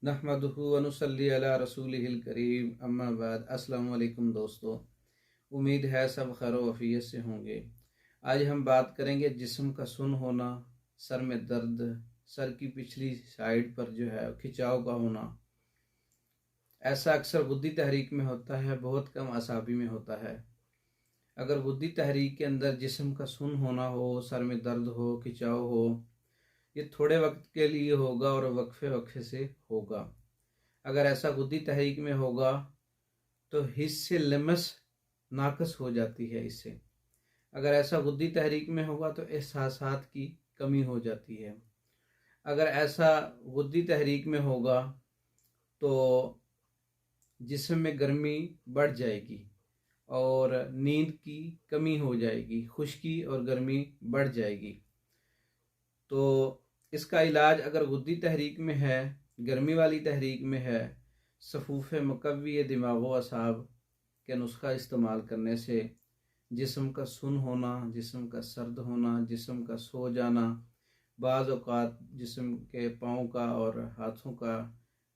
नहमदुहु व नुसल्ली अला रसूलिहिल करीम अम्मा बाद। अस्सलामु अलैकुम दोस्तों, उम्मीद है सब खैर वफ़ियत से होंगे। आज हम बात करेंगे जिस्म का सुन्न होना, सर में दर्द, सर की पिछली साइड पर जो है खिंचाव का होना। ऐसा अक्सर बुद्धि तहरीक में होता है, बहुत कम असाबी में होता है। अगर बुद्धि तहरीक के अंदर जिस्म का सुन्न होना हो, सर में दर्द हो, खिंचाव हो, ये थोड़े वक्त के लिए होगा और वक्फे वक्फे से होगा। अगर ऐसा बुद्धि तहरीक में होगा तो हिस्से लमस नाकस हो जाती है इससे। अगर ऐसा बुद्धि तहरीक में होगा तो एहसासात की कमी हो जाती है। अगर ऐसा बुद्धि तहरीक में होगा तो जिस्म में गर्मी बढ़ जाएगी और नींद की कमी हो जाएगी, खुश्की और गर्मी बढ़ जाएगी। तो इसका इलाज अगर बुद्धि तहरीक में है, गर्मी वाली तहरीक में है, सफूफ़ मुकव्वी दिमाग व असाब के नुस्खा इस्तेमाल करने से जिस्म का सुन्न होना, जिस्म का सर्द होना, जिस्म का सो जाना, बाज़ औक़ात जिस्म के पाँव का और हाथों का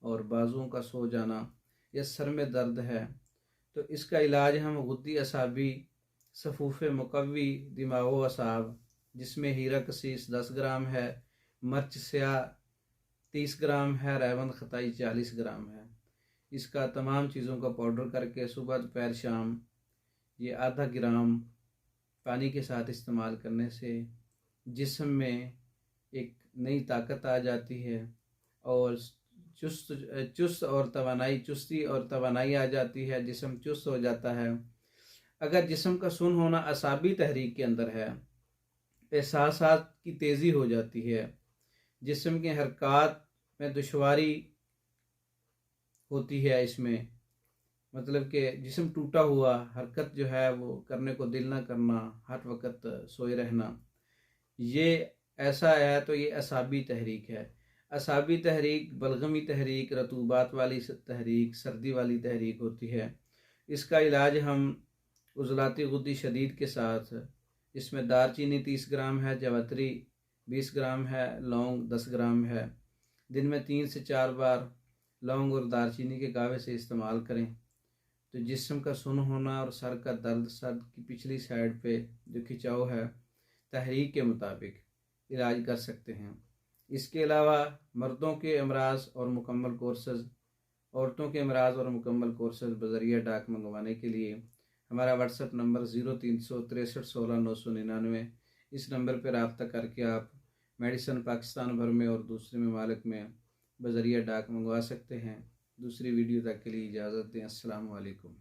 और बाजुओं का सो जाना, या सर में दर्द है, तो इसका इलाज हम गुद्दी असाबी सफूफ़ मुकव्वी दिमाग व असाब, जिसमें हीरा कसीस 10 ग्राम है, मर्च स्याह 30 ग्राम है, रेवंद खताई 40 ग्राम है। इसका तमाम चीज़ों का पाउडर करके सुबह दोपहर शाम ये आधा ग्राम पानी के साथ इस्तेमाल करने से जिस्म में एक नई ताकत आ जाती है और चुस्ती और तवानाई आ जाती है, जिस्म चुस्त हो जाता है। अगर जिस्म का सुन्न होना असाबी तहरीक के अंदर है, एहसासात की तेज़ी हो जाती है, जिस्म के हरकत में दुश्वारी होती है, इसमें मतलब कि जिस्म टूटा हुआ, हरकत जो है वो करने को दिल ना करना, हर वक्त सोए रहना, ये ऐसा है तो ये असाबी तहरीक है। असाबी तहरीक बलगमी तहरीक, रतूबात वाली तहरीक, सर्दी वाली तहरीक होती है। इसका इलाज हम उज़लाती गुद्दी शदीद के साथ, इसमें दारचीनी 30 ग्राम है, जवतरी 20 ग्राम है, लौंग 10 ग्राम है। दिन में 3 से 4 बार लौंग और दारचीनी के गावे से इस्तेमाल करें तो जिस्म का सुन्न होना और सर का दर्द, सर की पिछली साइड पे जो खिंचाव है, तहरीक के मुताबिक इलाज कर सकते हैं। इसके अलावा मर्दों के अमराज और मुकम्मल कोर्सेज़, औरतों के अमराज और मुकम्मल कोर्सेज़ बज़रिया डाक मंगवाने के लिए हमारा व्हाट्सएप नंबर 036316 999। इस नंबर पर रब्ता करके आप मेडिसन पाकिस्तान भर में और दूसरे ममालिक में बज़रिया डाक मंगवा सकते हैं। दूसरी वीडियो तक के लिए इजाज़त दें। अस्सलामु अलैकुम।